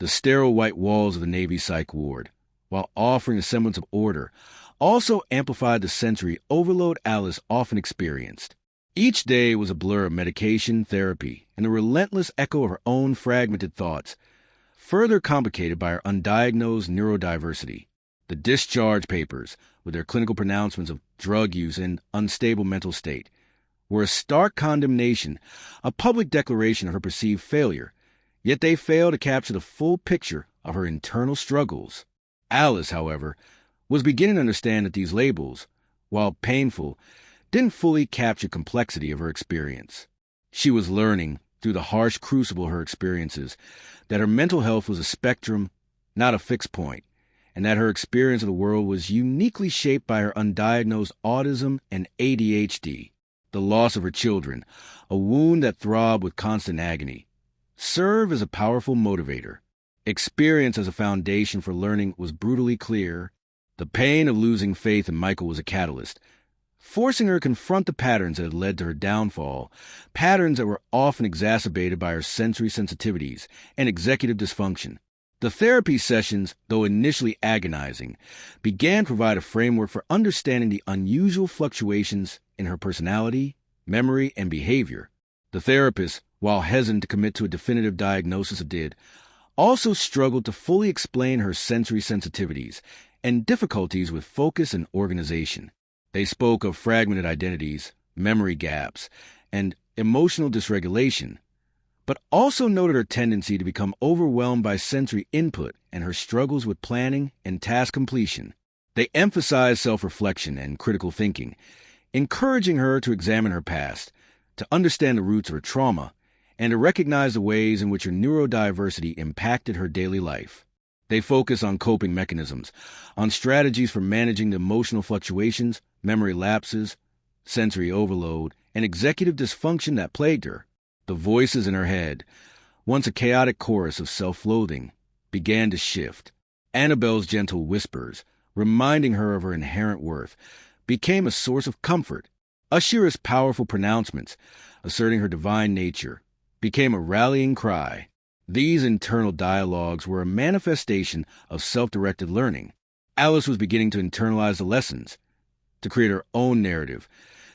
The sterile white walls of the Navy psych ward, while offering a semblance of order, also amplified the sensory overload Alice often experienced. Each day was a blur of medication, therapy, and the relentless echo of her own fragmented thoughts, further complicated by her undiagnosed neurodiversity. The discharge papers, with their clinical pronouncements of drug use and unstable mental state, were a stark condemnation, a public declaration of her perceived failure, yet they failed to capture the full picture of her internal struggles. Alice, however, was beginning to understand that these labels, while painful, didn't fully capture complexity of her experience. She was learning, through the harsh crucible of her experiences, that her mental health was a spectrum, not a fixed point, and that her experience of the world was uniquely shaped by her undiagnosed autism and ADHD. The loss of her children, a wound that throbbed with constant agony, served as a powerful motivator. Experience as a foundation for learning was brutally clear. The pain of losing faith in Michael was a catalyst, forcing her to confront the patterns that had led to her downfall, patterns that were often exacerbated by her sensory sensitivities and executive dysfunction. The therapy sessions, though initially agonizing, began to provide a framework for understanding the unusual fluctuations in her personality, memory, and behavior. The therapist, while hesitant to commit to a definitive diagnosis did, also struggled to fully explain her sensory sensitivities and difficulties with focus and organization. They spoke of fragmented identities, memory gaps, and emotional dysregulation, but also noted her tendency to become overwhelmed by sensory input and her struggles with planning and task completion. They emphasized self-reflection and critical thinking, encouraging her to examine her past, to understand the roots of her trauma, and to recognize the ways in which her neurodiversity impacted her daily life. They focus on coping mechanisms, on strategies for managing the emotional fluctuations, memory lapses, sensory overload, and executive dysfunction that plagued her. The voices in her head, once a chaotic chorus of self-loathing, began to shift. Annabelle's gentle whispers, reminding her of her inherent worth, became a source of comfort. Ashira's powerful pronouncements, asserting her divine nature, became a rallying cry. These internal dialogues were a manifestation of self-directed learning. Alice was beginning to internalize the lessons, to create her own narrative,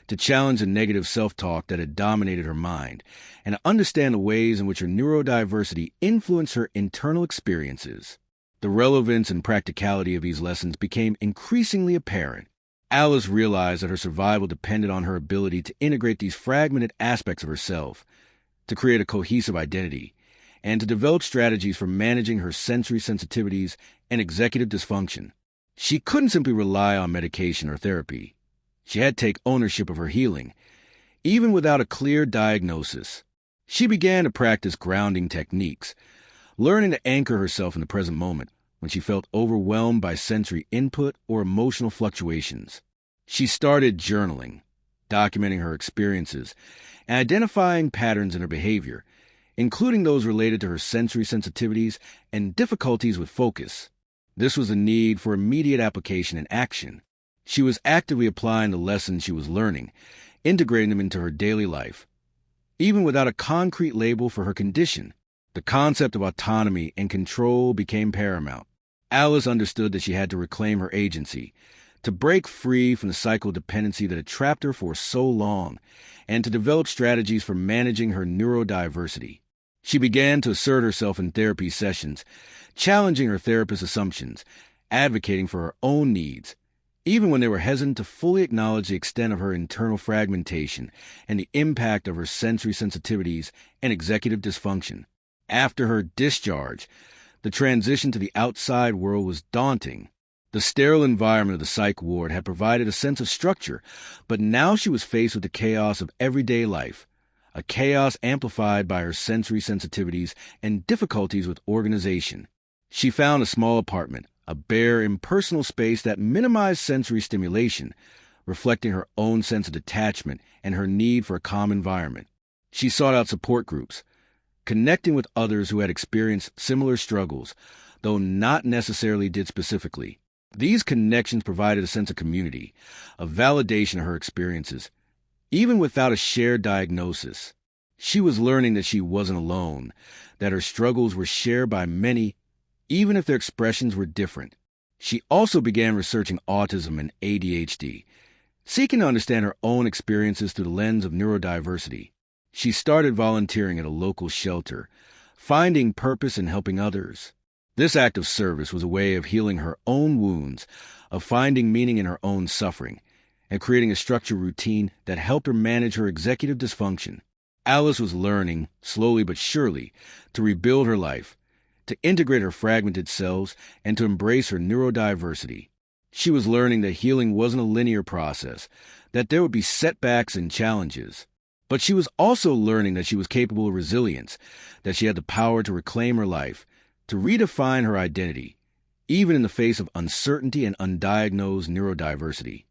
to challenge the negative self-talk that had dominated her mind, and to understand the ways in which her neurodiversity influenced her internal experiences. The relevance and practicality of these lessons became increasingly apparent. Alice realized that her survival depended on her ability to integrate these fragmented aspects of herself, to create a cohesive identity, and to develop strategies for managing her sensory sensitivities and executive dysfunction. She couldn't simply rely on medication or therapy. She had to take ownership of her healing, even without a clear diagnosis. She began to practice grounding techniques, learning to anchor herself in the present moment when she felt overwhelmed by sensory input or emotional fluctuations. She started journaling, documenting her experiences, and identifying patterns in her behavior, including those related to her sensory sensitivities and difficulties with focus. This was a need for immediate application and action. She was actively applying the lessons she was learning, integrating them into her daily life. Even without a concrete label for her condition, the concept of autonomy and control became paramount. Alice understood that she had to reclaim her agency, to break free from the psychodependency that had trapped her for so long, and to develop strategies for managing her neurodiversity. She began to assert herself in therapy sessions, challenging her therapist's assumptions, advocating for her own needs, even when they were hesitant to fully acknowledge the extent of her internal fragmentation and the impact of her sensory sensitivities and executive dysfunction. After her discharge, the transition to the outside world was daunting. The sterile environment of the psych ward had provided a sense of structure, but now she was faced with the chaos of everyday life, a chaos amplified by her sensory sensitivities and difficulties with organization. She found a small apartment, a bare, impersonal space that minimized sensory stimulation, reflecting her own sense of detachment and her need for a calm environment. She sought out support groups, connecting with others who had experienced similar struggles, though not necessarily did specifically. These connections provided a sense of community, a validation of her experiences, even without a shared diagnosis. She was learning that she wasn't alone, that her struggles were shared by many, even if their expressions were different. She also began researching autism and ADHD, seeking to understand her own experiences through the lens of neurodiversity. She started volunteering at a local shelter, finding purpose in helping others. This act of service was a way of healing her own wounds, of finding meaning in her own suffering, and creating a structured routine that helped her manage her executive dysfunction. Alice was learning, slowly but surely, to rebuild her life, to integrate her fragmented selves, and to embrace her neurodiversity. She was learning that healing wasn't a linear process, that there would be setbacks and challenges. But she was also learning that she was capable of resilience, that she had the power to reclaim her life, to redefine her identity, even in the face of uncertainty and undiagnosed neurodiversity.